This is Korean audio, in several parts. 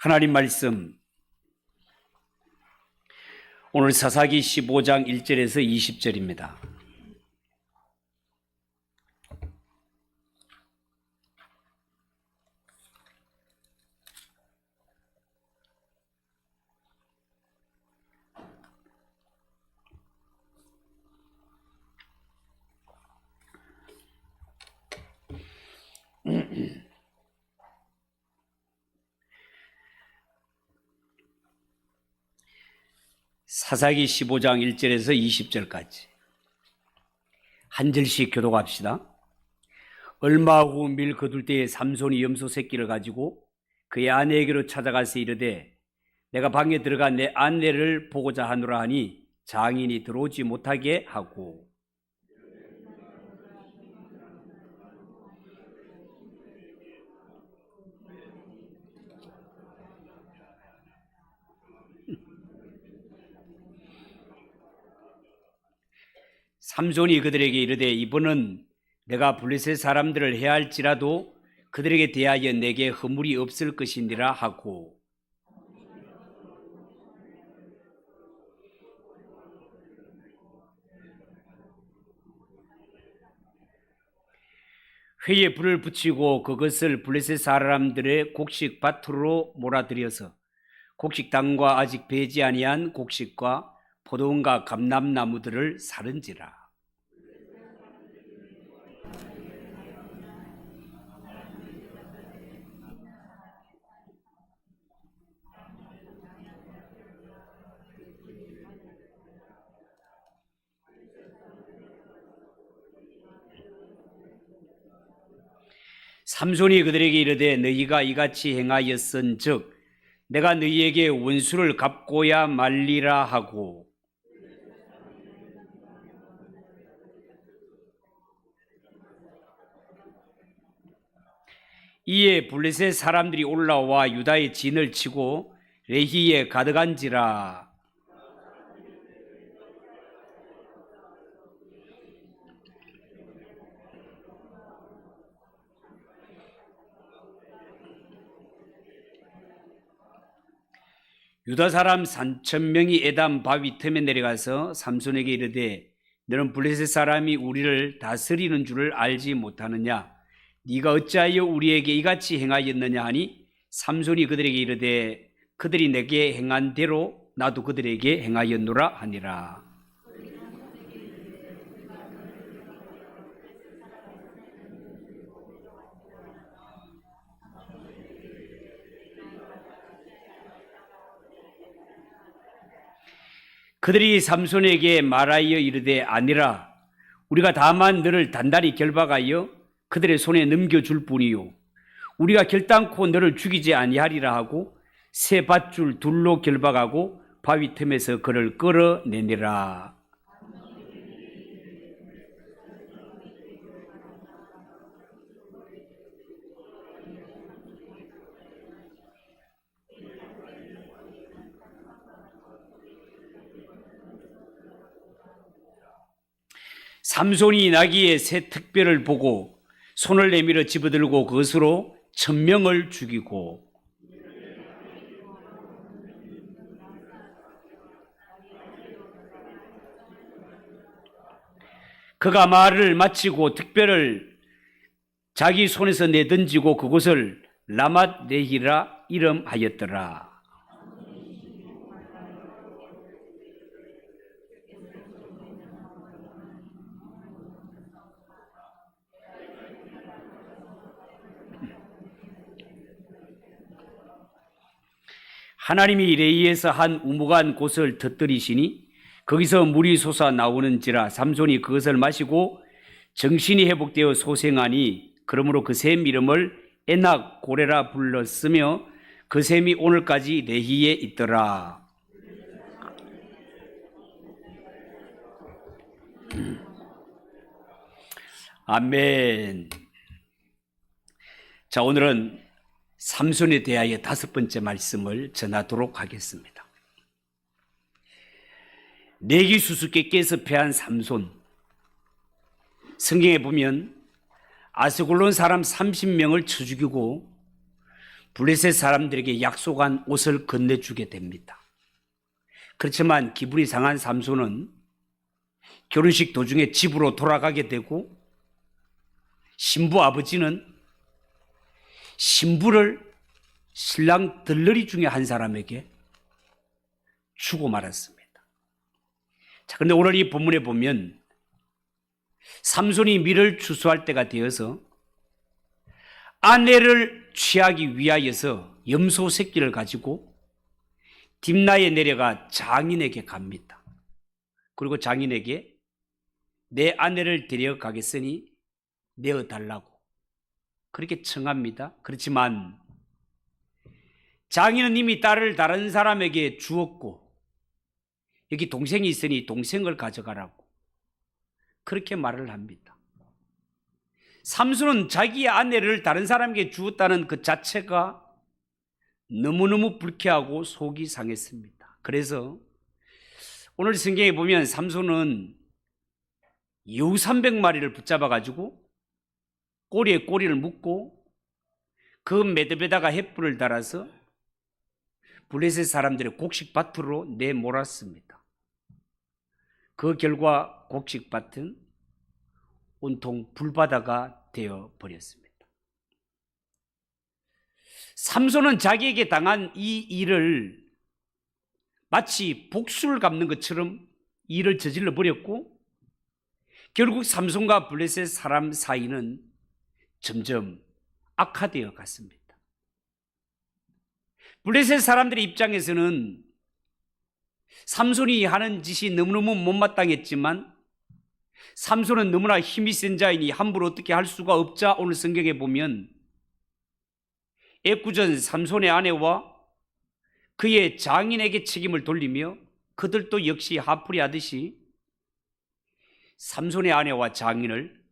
하나님 말씀 오늘 사사기 15장 1절에서 20절입니다. 사사기 15장 1절에서 20절까지 한 절씩 교독합시다. 얼마 후 밀 거둘 때에 삼손이 염소 새끼를 가지고 그의 아내에게로 찾아가서 이르되 내가 방에 들어가 내 아내를 보고자 하노라 하니 장인이 들어오지 못하게 하고 삼손이 그들에게 이르되 이번은 내가 블레셋 사람들을 해할지라도 그들에게 대하여 내게 허물이 없을 것이니라 하고 회에 불을 붙이고 그것을 블레셋 사람들의 곡식 밭으로 몰아들여서 곡식당과 아직 배지 아니한 곡식과 포도원과 감람나무들을 사른지라. 삼손이 그들에게 이르되 너희가 이같이 행하였은즉 내가 너희에게 원수를 갚고야 말리라 하고 이에 블레셋 사람들이 올라와 유다의 진을 치고 레히에 가득한지라. 유다 사람 3,000명이 에담 바위 틈에 내려가서 삼손에게 이르되 너는 블레셋 사람이 우리를 다스리는 줄을 알지 못하느냐? 네가 어찌하여 우리에게 이같이 행하였느냐 하니 삼손이 그들에게 이르되 그들이 내게 행한 대로 나도 그들에게 행하였노라 하니라. 그들이 삼손에게 말하여 이르되 아니라 우리가 다만 너를 단단히 결박하여 그들의 손에 넘겨줄 뿐이요 우리가 결단코 너를 죽이지 아니하리라 하고 새 밧줄 둘로 결박하고 바위 틈에서 그를 끌어내니라. 삼손이 나귀의 새 특별을 보고 손을 내밀어 집어들고 그것으로 1,000명을 죽이고 그가 말을 마치고 특별을 자기 손에서 내던지고 그곳을 라맛 레히라 이름하였더라. 하나님이 레히에서 한 우묵한 곳을 터뜨리시니 거기서 물이 솟아 나오는지라 삼손이 그것을 마시고 정신이 회복되어 소생하니 그러므로 그 샘 이름을 에낙 고레라 불렀으며 그 샘이 오늘까지 레히에 있더라. 아멘. 자, 오늘은 삼손에 대하여 5번째 말씀을 전하도록 하겠습니다. 내기 수수께끼에서 패한 삼손. 성경에 보면 아스글론 사람 30명을 쳐 죽이고 블레셋 사람들에게 약속한 옷을 건네주게 됩니다. 그렇지만 기분이 상한 삼손은 결혼식 도중에 집으로 돌아가게 되고, 신부 아버지는 신부를 신랑 들러리 중에 한 사람에게 주고 말았습니다. 자, 그런데 오늘 이 본문에 보면 삼손이 밀을 추수할 때가 되어서 아내를 취하기 위하여서 염소 새끼를 가지고 딥나에 내려가 장인에게 갑니다. 그리고 장인에게 내 아내를 데려가겠으니 내어달라고 그렇게 청합니다. 그렇지만 장인은 이미 딸을 다른 사람에게 주었고 여기 동생이 있으니 동생을 가져가라고 그렇게 말을 합니다. 삼손은 자기의 아내를 다른 사람에게 주었다는 그 자체가 너무너무 불쾌하고 속이 상했습니다. 그래서 오늘 성경에 보면 삼손은 여우 300마리를 붙잡아가지고 꼬리에 꼬리를 묶고 그 매듭에다가 횃불을 달아서 블레셋 사람들의 곡식밭으로 내몰았습니다. 그 결과 곡식밭은 온통 불바다가 되어버렸습니다. 삼손은 자기에게 당한 이 일을 마치 복수를 갚는 것처럼 일을 저질러 버렸고, 결국 삼손과 블레셋 사람 사이는 점점 악화되어 갔습니다. 블레셋 사람들의 입장에서는 삼손이 하는 짓이 너무너무 못마땅했지만 삼손은 너무나 힘이 센 자이니 함부로 어떻게 할 수가 없자 오늘 성경에 보면 애꿎은 삼손의 아내와 그의 장인에게 책임을 돌리며 그들도 역시 하풀이 하듯이 삼손의 아내와 장인을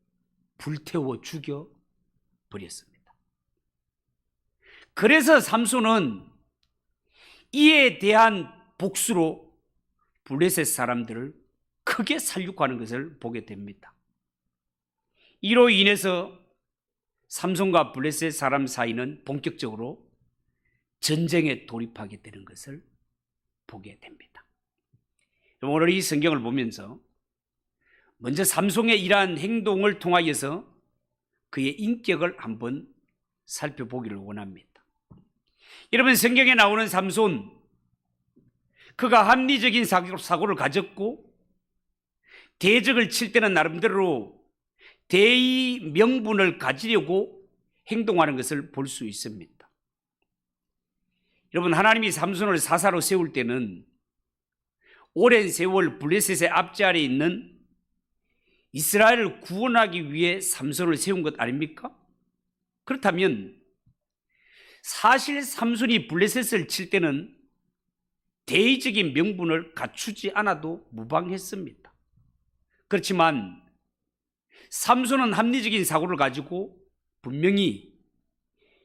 불태워 죽여 버렸습니다. 그래서 삼손은 이에 대한 복수로 블레셋 사람들을 크게 살육하는 것을 보게 됩니다. 이로 인해서 삼손과 블레셋 사람 사이는 본격적으로 전쟁에 돌입하게 되는 것을 보게 됩니다. 오늘 이 성경을 보면서 먼저 삼손의 이러한 행동을 통하여서 그의 인격을 한번 살펴보기를 원합니다. 여러분, 성경에 나오는 삼손, 그가 합리적인 사고를 가졌고 대적을 칠 때는 나름대로 대의 명분을 가지려고 행동하는 것을 볼 수 있습니다. 여러분, 하나님이 삼손을 사사로 세울 때는 오랜 세월 블레셋의 앞자리에 있는 이스라엘을 구원하기 위해 삼손을 세운 것 아닙니까? 그렇다면 사실 삼손이 블레셋을 칠 때는 대의적인 명분을 갖추지 않아도 무방했습니다. 그렇지만 삼손은 합리적인 사고를 가지고 분명히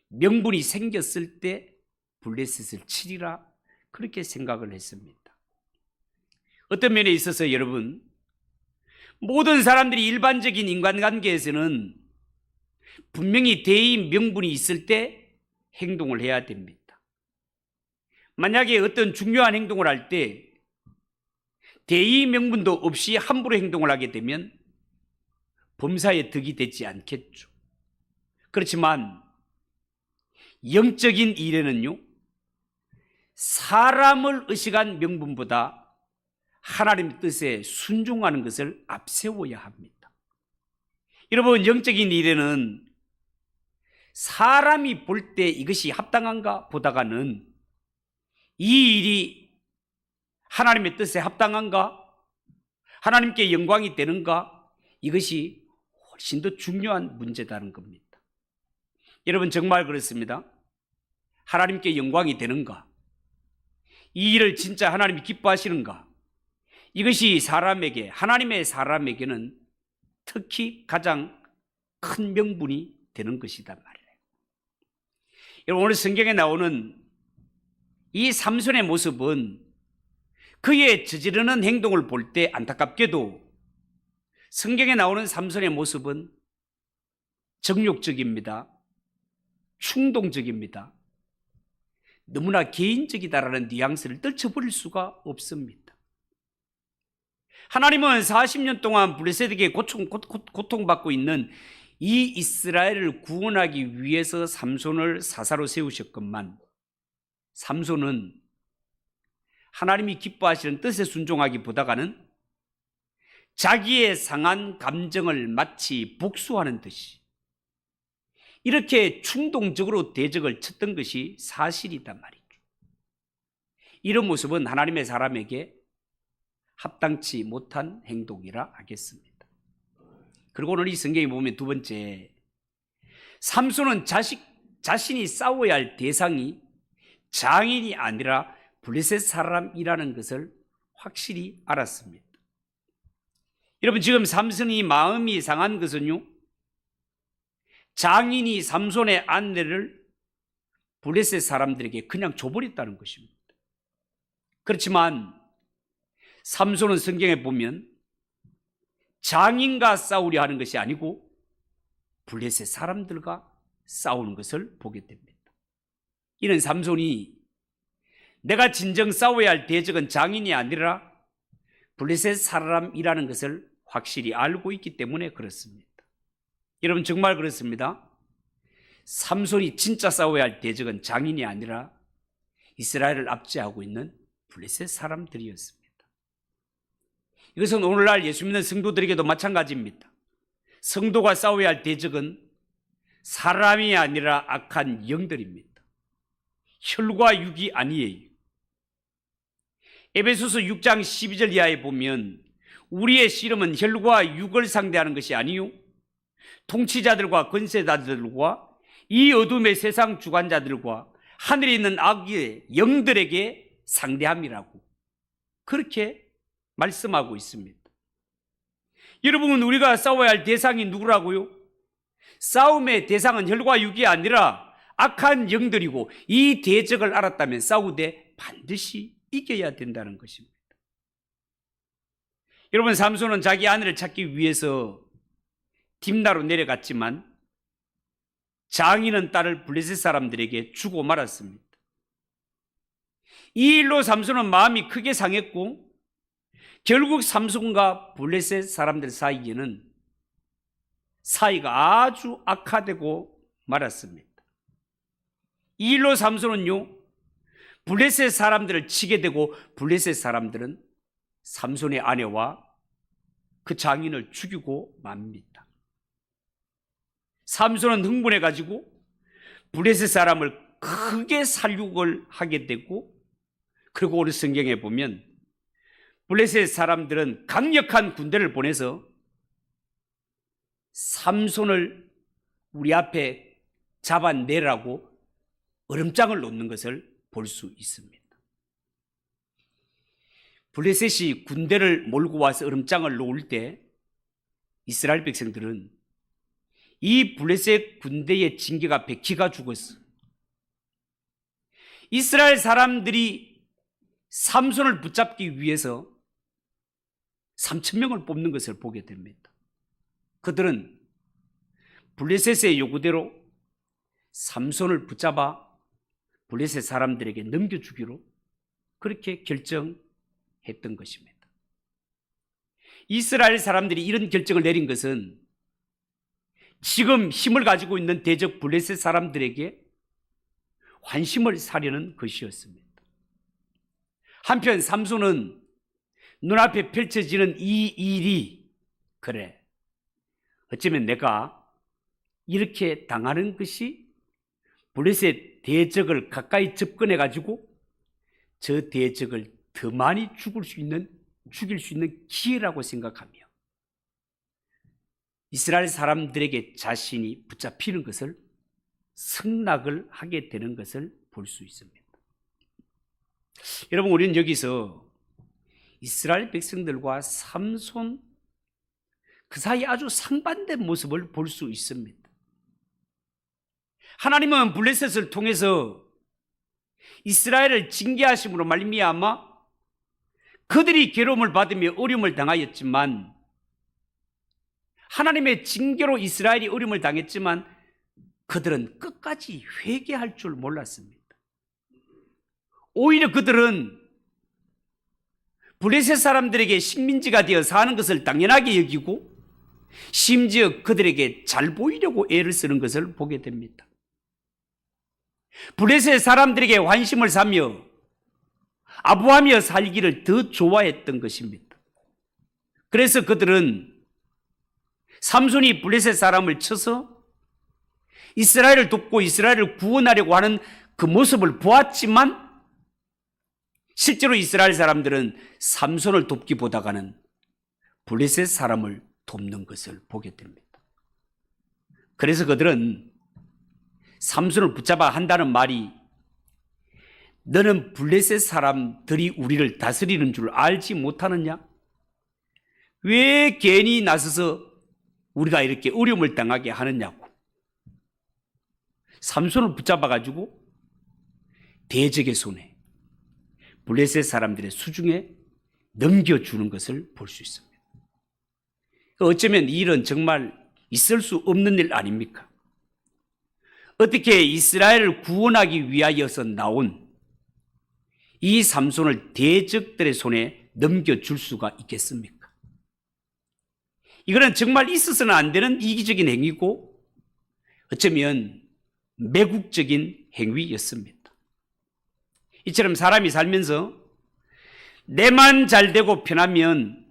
명분이 생겼을 때 블레셋을 치리라 그렇게 생각을 했습니다. 어떤 면에 있어서 여러분, 모든 사람들이 일반적인 인간관계에서는 분명히 대의 명분이 있을 때 행동을 해야 됩니다. 만약에 어떤 중요한 행동을 할 때 대의 명분도 없이 함부로 행동을 하게 되면 범사에 득이 되지 않겠죠. 그렇지만 영적인 일에는요, 사람을 의식한 명분보다 하나님의 뜻에 순종하는 것을 앞세워야 합니다. 여러분, 영적인 일에는 사람이 볼 때 이것이 합당한가 보다가는 이 일이 하나님의 뜻에 합당한가, 하나님께 영광이 되는가, 이것이 훨씬 더 중요한 문제다는 겁니다. 여러분, 정말 그렇습니다. 하나님께 영광이 되는가, 이 일을 진짜 하나님이 기뻐하시는가, 이것이 사람에게, 하나님의 사람에게는 특히 가장 큰 명분이 되는 것이단 말이에요. 여러분, 오늘 성경에 나오는 이 삼손의 모습은 그의 저지르는 행동을 볼 때 안타깝게도 성경에 나오는 삼손의 모습은 정욕적입니다. 충동적입니다. 너무나 개인적이다라는 뉘앙스를 떨쳐버릴 수가 없습니다. 하나님은 40년 동안 블레셋에게 고통받고 있는 이 이스라엘을 구원하기 위해서 삼손을 사사로 세우셨건만, 삼손은 하나님이 기뻐하시는 뜻에 순종하기보다는 자기의 상한 감정을 마치 복수하는 듯이 이렇게 충동적으로 대적을 쳤던 것이 사실이단 말이죠. 이런 모습은 하나님의 사람에게 합당치 못한 행동이라 하겠습니다. 그리고 오늘 이 성경에 보면 두 번째, 삼손은 자신이 싸워야 할 대상이 장인이 아니라 블레셋 사람이라는 것을 확실히 알았습니다. 여러분, 지금 삼손이 마음이 상한 것은요, 장인이 삼손의 아내를 블레셋 사람들에게 그냥 줘버렸다는 것입니다. 그렇지만 삼손은 성경에 보면 장인과 싸우려 하는 것이 아니고 블레셋 사람들과 싸우는 것을 보게 됩니다. 이는 삼손이 내가 진정 싸워야 할 대적은 장인이 아니라 블레셋 사람이라는 것을 확실히 알고 있기 때문에 그렇습니다. 여러분, 정말 그렇습니다. 삼손이 진짜 싸워야 할 대적은 장인이 아니라 이스라엘을 압제하고 있는 블레셋 사람들이었습니다. 이것은 오늘날 예수 믿는 성도들에게도 마찬가지입니다. 성도가 싸워야 할 대적은 사람이 아니라 악한 영들입니다. 혈과 육이 아니에요. 에베소서 6장 12절 이하에 보면 우리의 씨름은 혈과 육을 상대하는 것이 아니요 통치자들과 권세자들과 이 어둠의 세상 주관자들과 하늘에 있는 악의 영들에게 상대함이라고 그렇게 말씀하고 있습니다. 여러분, 우리가 싸워야 할 대상이 누구라고요? 싸움의 대상은 혈과 육이 아니라 악한 영들이고, 이 대적을 알았다면 싸우되 반드시 이겨야 된다는 것입니다. 여러분, 삼손은 자기 아내를 찾기 위해서 딥나로 내려갔지만 장인은 딸을 블레셋 사람들에게 주고 말았습니다. 이 일로 삼손은 마음이 크게 상했고 결국 삼손과 블레셋 사람들 사이에는 사이가 아주 악화되고 말았습니다. 이 일로 삼손은요, 블레셋 사람들을 치게 되고 블레셋 사람들은 삼손의 아내와 그 장인을 죽이고 맙니다. 삼손은 흥분해 가지고 블레셋 사람을 크게 살육을 하게 되고, 그리고 오늘 성경에 보면 블레셋 사람들은 강력한 군대를 보내서 삼손을 우리 앞에 잡아내라고 얼음장을 놓는 것을 볼 수 있습니다. 블레셋이 군대를 몰고 와서 얼음장을 놓을 때 이스라엘 백성들은 이 블레셋 군대의 징계 앞에 기가 죽었어. 이스라엘 사람들이 삼손을 붙잡기 위해서 3,000명을 뽑는 것을 보게 됩니다. 그들은 블레셋의 요구대로 삼손을 붙잡아 블레셋 사람들에게 넘겨주기로 그렇게 결정했던 것입니다. 이스라엘 사람들이 이런 결정을 내린 것은 지금 힘을 가지고 있는 대적 블레셋 사람들에게 환심을 사려는 것이었습니다. 한편 삼손은 눈앞에 펼쳐지는 이 일이, 그래, 어쩌면 내가 이렇게 당하는 것이 블레셋 대적을 가까이 접근해 가지고 저 대적을 더 많이 죽일 수 있는 기회라고 생각하며 이스라엘 사람들에게 자신이 붙잡히는 것을 승낙을 하게 되는 것을 볼 수 있습니다. 여러분, 우리는 여기서 이스라엘 백성들과 삼손 그 사이 아주 상반된 모습을 볼 수 있습니다. 하나님은 블레셋을 통해서 이스라엘을 징계하심으로 말미암아 그들이 괴로움을 받으며 어려움을 당하였지만, 하나님의 징계로 이스라엘이 어려움을 당했지만 그들은 끝까지 회개할 줄 몰랐습니다. 오히려 그들은 블레셋 사람들에게 식민지가 되어 사는 것을 당연하게 여기고 심지어 그들에게 잘 보이려고 애를 쓰는 것을 보게 됩니다. 블레셋 사람들에게 환심을 사며 아부하며 살기를 더 좋아했던 것입니다. 그래서 그들은 삼손이 블레셋 사람을 쳐서 이스라엘을 돕고 이스라엘을 구원하려고 하는 그 모습을 보았지만 실제로 이스라엘 사람들은 삼손을 돕기보다는 블레셋 사람을 돕는 것을 보게 됩니다. 그래서 그들은 삼손을 붙잡아 한다는 말이 너는 블레셋 사람들이 우리를 다스리는 줄 알지 못하느냐? 왜 괜히 나서서 우리가 이렇게 어려움을 당하게 하느냐고. 삼손을 붙잡아가지고 대적의 손에 블레셋 사람들의 수중에 넘겨주는 것을 볼 수 있습니다. 어쩌면 이 일은 정말 있을 수 없는 일 아닙니까? 어떻게 이스라엘을 구원하기 위하여서 나온 이 삼손을 대적들의 손에 넘겨줄 수가 있겠습니까? 이거는 정말 있어서는 안 되는 이기적인 행위고 어쩌면 매국적인 행위였습니다. 이처럼 사람이 살면서 내만 잘 되고 편하면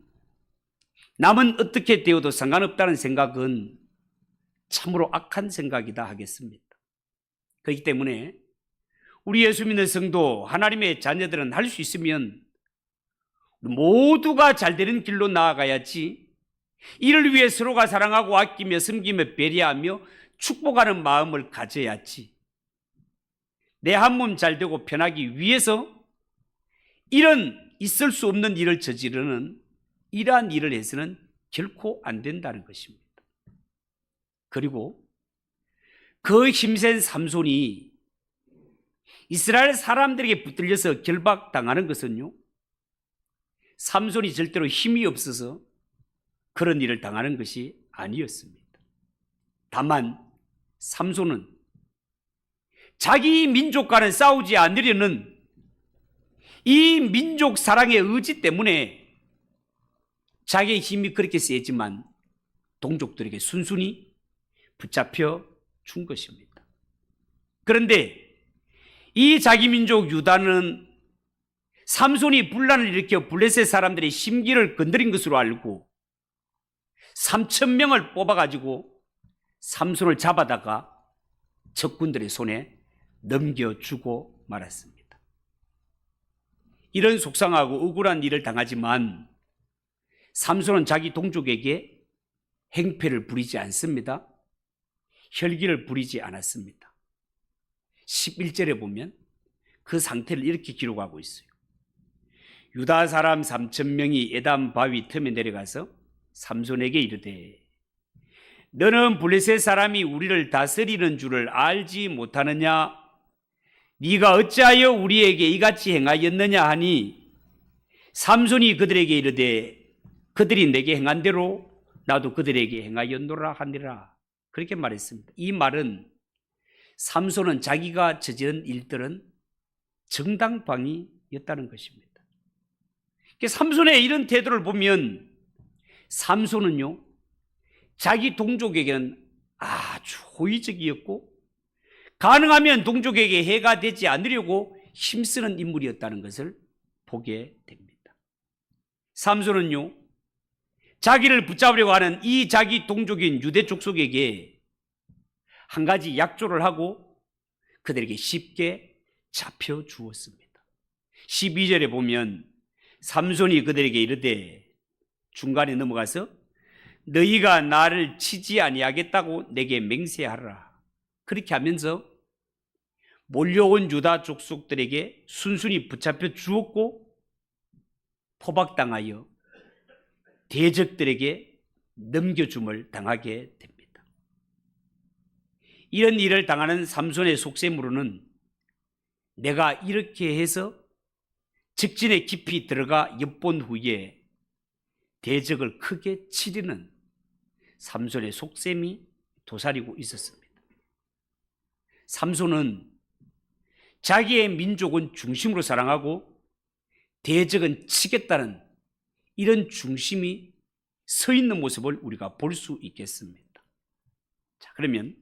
남은 어떻게 되어도 상관없다는 생각은 참으로 악한 생각이다 하겠습니다. 그렇기 때문에 우리 예수 믿는 성도 하나님의 자녀들은 할 수 있으면 모두가 잘 되는 길로 나아가야지 이를 위해 서로가 사랑하고 아끼며 섬기며 배려하며 축복하는 마음을 가져야지 내 한 몸 잘 되고 편하기 위해서 이런 있을 수 없는 일을 저지르는 이러한 일을 해서는 결코 안 된다는 것입니다. 그리고 그 힘센 삼손이 이스라엘 사람들에게 붙들려서 결박당하는 것은요, 삼손이 절대로 힘이 없어서 그런 일을 당하는 것이 아니었습니다. 다만 삼손은 자기 민족과는 싸우지 않으려는 이 민족 사랑의 의지 때문에 자기의 힘이 그렇게 세지만 동족들에게 순순히 붙잡혀 준 것입니다. 그런데 이 자기 민족 유다는 삼손이 분란을 일으켜 블레셋 사람들의 심기를 건드린 것으로 알고 3,000명을 뽑아가지고 삼손을 잡아다가 적군들의 손에 넘겨주고 말았습니다. 이런 속상하고 억울한 일을 당하지만 삼손은 자기 동족에게 행패를 부리지 않습니다. 혈기를 부리지 않았습니다. 11절에 보면 그 상태를 이렇게 기록하고 있어요. 유다 사람 3,000명이 에담 바위 틈에 내려가서 삼손에게 이르되 너는 블레셋 사람이 우리를 다스리는 줄을 알지 못하느냐? 네가 어찌하여 우리에게 이같이 행하였느냐 하니 삼손이 그들에게 이르되 그들이 내게 행한 대로 나도 그들에게 행하였노라 하니라. 그렇게 말했습니다. 이 말은 삼손은 자기가 저지른 일들은 정당방위였다는 것입니다. 삼손의 이런 태도를 보면 삼손은요, 자기 동족에게는 아주 호의적이었고 가능하면 동족에게 해가 되지 않으려고 힘쓰는 인물이었다는 것을 보게 됩니다. 삼손은요, 자기를 붙잡으려고 하는 이 자기 동족인 유대 족속에게 한 가지 약조를 하고 그들에게 쉽게 잡혀 주었습니다. 12절에 보면 삼손이 그들에게 이르되 중간에 넘어가서 너희가 나를 치지 아니하겠다고 내게 맹세하라. 그렇게 하면서 몰려온 유다 족속들에게 순순히 붙잡혀 주었고 포박당하여 대적들에게 넘겨줌을 당하게 됩니다. 이런 일을 당하는 삼손의 속셈으로는 내가 이렇게 해서 적진에 깊이 들어가 엿본 후에 대적을 크게 치르는 삼손의 속셈이 도사리고 있었습니다. 삼손은 자기의 민족은 중심으로 사랑하고 대적은 치겠다는 이런 중심이 서 있는 모습을 우리가 볼 수 있겠습니다. 자, 그러면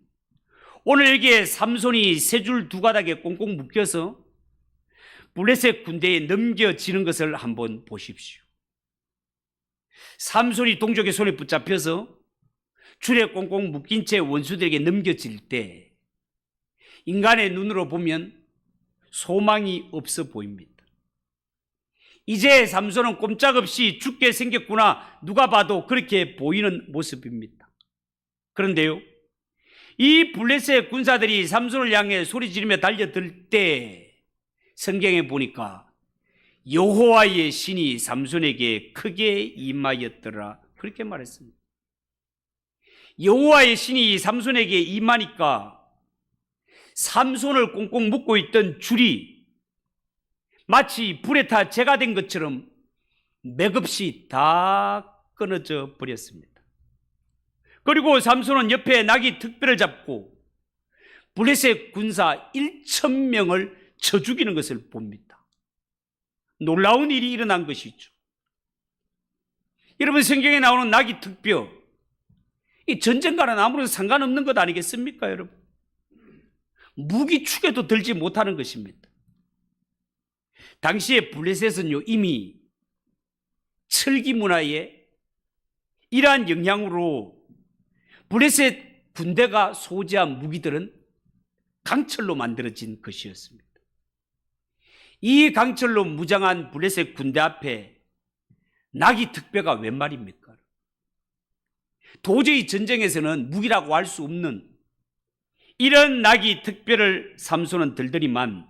오늘 여기에 삼손이 세 줄 두 가닥에 꽁꽁 묶여서 블레셋 군대에 넘겨지는 것을 한번 보십시오. 삼손이 동족의 손에 붙잡혀서 줄에 꽁꽁 묶인 채 원수들에게 넘겨질 때 인간의 눈으로 보면 소망이 없어 보입니다. 이제 삼손은 꼼짝없이 죽게 생겼구나, 누가 봐도 그렇게 보이는 모습입니다. 그런데요, 이 블레셋 군사들이 삼손을 향해 소리 지르며 달려들 때 성경에 보니까 여호와의 신이 삼손에게 크게 임하였더라, 그렇게 말했습니다. 여호와의 신이 삼손에게 임하니까 삼손을 꽁꽁 묶고 있던 줄이 마치 불에 타 재가 된 것처럼 맥없이 다 끊어져 버렸습니다. 그리고 삼손은 옆에 나귀 턱뼈를 잡고 블레셋 군사 1,000명을 쳐 죽이는 것을 봅니다. 놀라운 일이 일어난 것이죠. 여러분, 성경에 나오는 나귀 턱뼈, 이 전쟁과는 아무런 상관없는 것 아니겠습니까, 여러분? 무기축에도 들지 못하는 것입니다. 당시에 블레셋은요, 이미 철기 문화의 이러한 영향으로 블레셋 군대가 소지한 무기들은 강철로 만들어진 것이었습니다. 이 강철로 무장한 블레셋 군대 앞에 나귀 턱뼈가 웬 말입니까? 도저히 전쟁에서는 무기라고 할 수 없는 이런 나귀 턱뼈를 삼손은 들더니만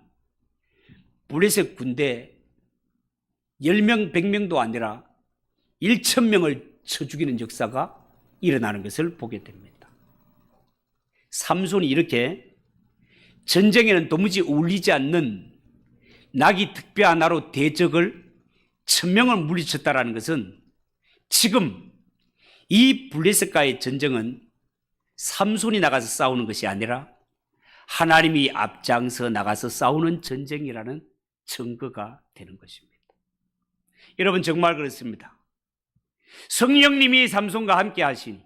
블레셋 군대 10명, 100명도 아니라 1,000명을 쳐 죽이는 역사가 일어나는 것을 보게 됩니다. 삼손이 이렇게 전쟁에는 도무지 어울리지 않는 나귀 턱뼈 하나로 대적을 1,000명을 물리쳤다는 것은 지금 이 블레셋과의 전쟁은 삼손이 나가서 싸우는 것이 아니라 하나님이 앞장서 나가서 싸우는 전쟁이라는 증거가 되는 것입니다. 여러분, 정말 그렇습니다. 성령님이 삼손과 함께 하시니,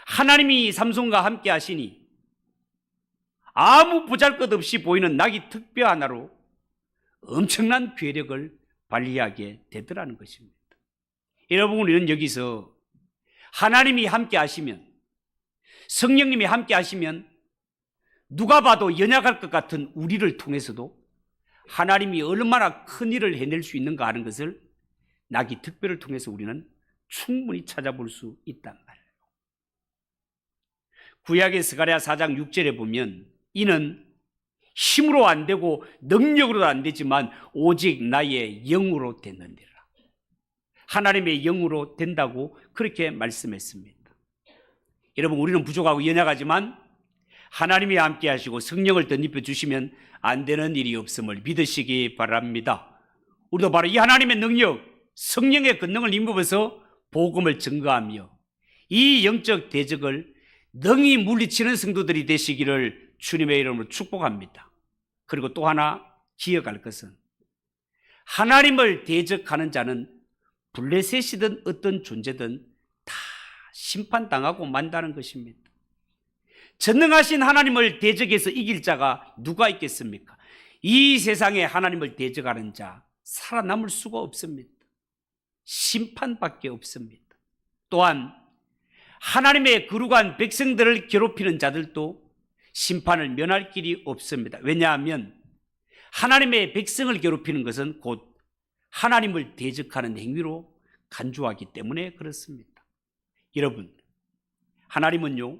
하나님이 삼손과 함께 하시니 아무 보잘것없이 보이는 나귀 턱뼈 하나로 엄청난 괴력을 발휘하게 되더라는 것입니다. 여러분, 우리는 여기서 하나님이 함께 하시면, 성령님이 함께 하시면 누가 봐도 연약할 것 같은 우리를 통해서도 하나님이 얼마나 큰 일을 해낼 수 있는가 하는 것을 나귀 턱뼈를 통해서 우리는 충분히 찾아볼 수 있단 말이에요. 구약의 스가랴 4장 6절에 보면 이는 힘으로 안 되고 능력으로도 안 되지만 오직 나의 영으로 됐느니라. 하나님의 영으로 된다고 그렇게 말씀했습니다. 여러분, 우리는 부족하고 연약하지만 하나님이 함께 하시고 성령을 덧입혀 주시면 안 되는 일이 없음을 믿으시기 바랍니다. 우리도 바로 이 하나님의 능력, 성령의 권능을 힘입어서 복음을 증거하며 이 영적 대적을 능히 물리치는 성도들이 되시기를 주님의 이름으로 축복합니다. 그리고 또 하나 기억할 것은 하나님을 대적하는 자는 블레셋이든 어떤 존재든 다 심판당하고 만다는 것입니다. 전능하신 하나님을 대적해서 이길 자가 누가 있겠습니까? 이 세상에 하나님을 대적하는 자 살아남을 수가 없습니다. 심판밖에 없습니다. 또한 하나님의 거룩한 백성들을 괴롭히는 자들도 심판을 면할 길이 없습니다. 왜냐하면 하나님의 백성을 괴롭히는 것은 곧 하나님을 대적하는 행위로 간주하기 때문에 그렇습니다. 여러분, 하나님은요,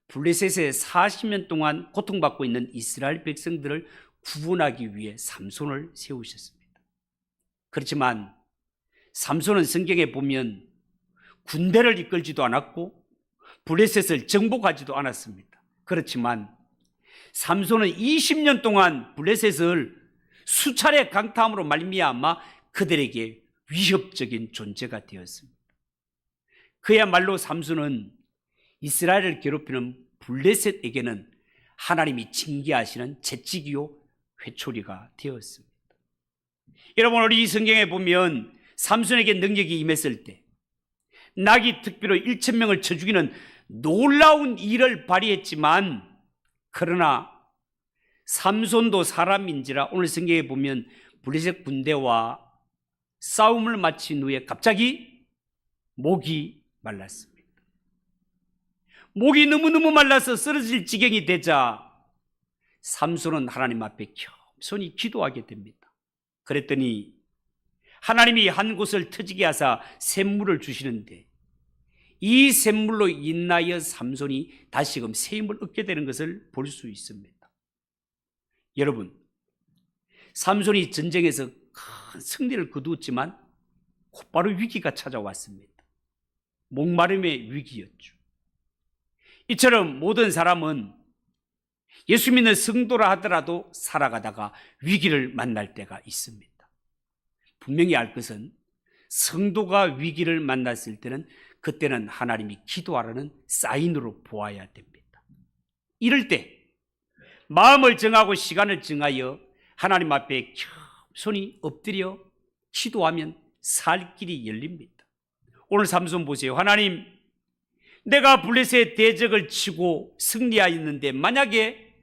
블레셋에 40년 동안 고통받고 있는 이스라엘 백성들을 구원하기 위해 삼손을 세우셨습니다. 그렇지만 삼손은 성경에 보면 군대를 이끌지도 않았고 블레셋을 정복하지도 않았습니다. 그렇지만 삼손은 20년 동안 블레셋을 수차례 강타함으로 말미암아 그들에게 위협적인 존재가 되었습니다. 그야말로 삼손은 이스라엘을 괴롭히는 블레셋에게는 하나님이 징계하시는 채찍이요 회초리가 되었습니다. 여러분, 우리 이 성경에 보면 삼손에게 능력이 임했을 때 낙이 특비로 1,000명을 쳐 죽이는 놀라운 일을 발휘했지만, 그러나 삼손도 사람인지라 오늘 성경에 보면 블레셋 군대와 싸움을 마친 후에 갑자기 목이 말랐습니다. 목이 너무너무 말라서 쓰러질 지경이 되자 삼손은 하나님 앞에 겸손히 기도하게 됩니다. 그랬더니 하나님이 한 곳을 터지게 하사 샘물을 주시는데, 이 샘물로 인하여 삼손이 다시금 새 힘을 얻게 되는 것을 볼 수 있습니다. 여러분, 삼손이 전쟁에서 큰 승리를 거두었지만 곧바로 위기가 찾아왔습니다. 목마름의 위기였죠. 이처럼 모든 사람은 예수 믿는 성도라 하더라도 살아가다가 위기를 만날 때가 있습니다. 분명히 알 것은 성도가 위기를 만났을 때는 그때는 하나님이 기도하라는 사인으로 보아야 됩니다. 이럴 때 마음을 정하고 시간을 정하여 하나님 앞에 겸손히 엎드려 기도하면 살 길이 열립니다. 오늘 삼손 보세요. 하나님, 내가 블레셋의 대적을 치고 승리하였는데 만약에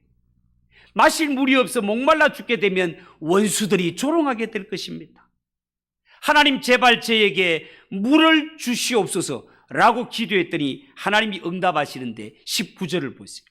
마실 물이 없어 목말라 죽게 되면 원수들이 조롱하게 될 것입니다. 하나님, 제발 저에게 물을 주시옵소서 라고 기도했더니 하나님이 응답하시는데 19절을 보세요.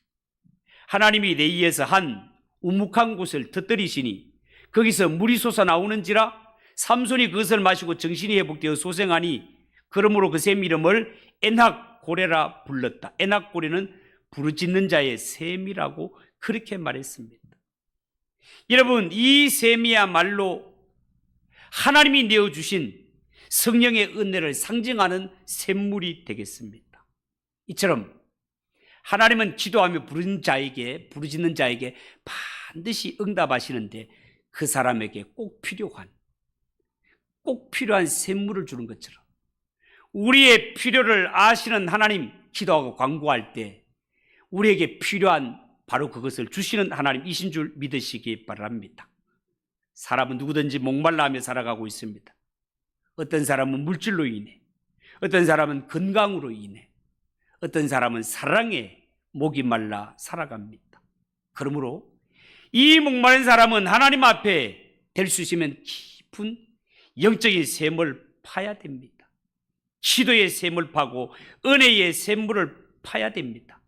하나님이 레이에서 한 우묵한 곳을 터뜨리시니 거기서 물이 솟아나오는지라 삼손이 그것을 마시고 정신이 회복되어 소생하니 그러므로 그 샘 이름을 에낙고레라 불렀다. 에낙고레는 부르짖는 자의 샘이라고 그렇게 말했습니다. 여러분, 이 샘이야말로 하나님이 내어주신 성령의 은혜를 상징하는 샘물이 되겠습니다. 이처럼 하나님은 기도하며 부르짖는 자에게 반드시 응답하시는데 그 사람에게 꼭 필요한 샘물을 주는 것처럼 우리의 필요를 아시는 하나님, 기도하고 간구할 때 우리에게 필요한 바로 그것을 주시는 하나님이신 줄 믿으시기 바랍니다. 사람은 누구든지 목말라하며 살아가고 있습니다. 어떤 사람은 물질로 인해, 어떤 사람은 건강으로 인해, 어떤 사람은 사랑에 목이 말라 살아갑니다. 그러므로 이 목마른 사람은 하나님 앞에 될 수 있으면 깊은 영적인 샘을 파야 됩니다. 기도의 샘을 파고 은혜의 샘물을 파야 됩니다.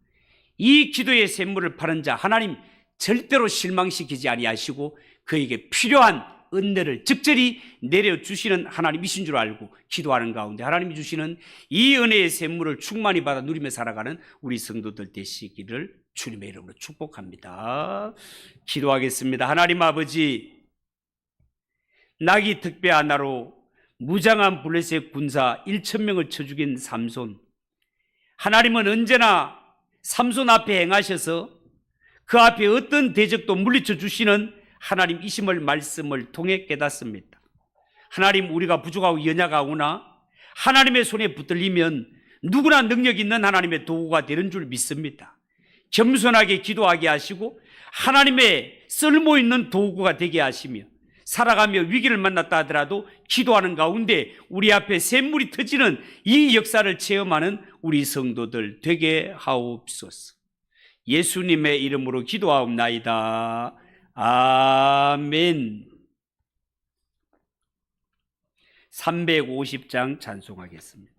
이 기도의 샘물을 파는 자 하나님 절대로 실망시키지 아니하시고 그에게 필요한 은혜를 적절히 내려주시는 하나님이신 줄 알고 기도하는 가운데 하나님이 주시는 이 은혜의 샘물을 충만히 받아 누리며 살아가는 우리 성도들 되시기를 주님의 이름으로 축복합니다. 기도하겠습니다. 하나님 아버지, 낙이 특배 하나로 무장한 블레셋 군사 1,000명을 쳐 죽인 삼손, 하나님은 언제나 삼손 앞에 행하셔서 그 앞에 어떤 대적도 물리쳐 주시는 하나님이심을 말씀을 통해 깨닫습니다. 하나님, 우리가 부족하고 연약하구나 하나님의 손에 붙들리면 누구나 능력 있는 하나님의 도구가 되는 줄 믿습니다. 겸손하게 기도하게 하시고 하나님의 쓸모있는 도구가 되게 하시며 살아가며 위기를 만났다 하더라도 기도하는 가운데 우리 앞에 샘물이 터지는 이 역사를 체험하는 우리 성도들 되게 하옵소서. 예수님의 이름으로 기도하옵나이다. 아멘. 350장 찬송하겠습니다.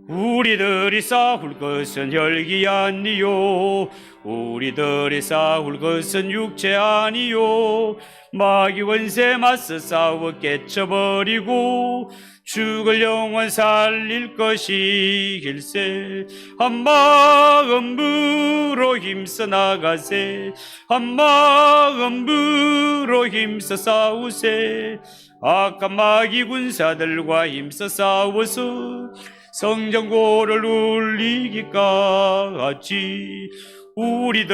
우리들이 싸울 것은 혈기 아니요, 우리들이 싸울 것은 육체 아니요, 마귀 원세 맞서 싸워 깨쳐버리고 죽을 영혼 살릴 것이 길세. 한마음으로 힘써 나가세, 한마음으로 힘써 싸우세. 악한 마귀 군사들과 힘써 싸워서 성전고를 울리기까지 우리들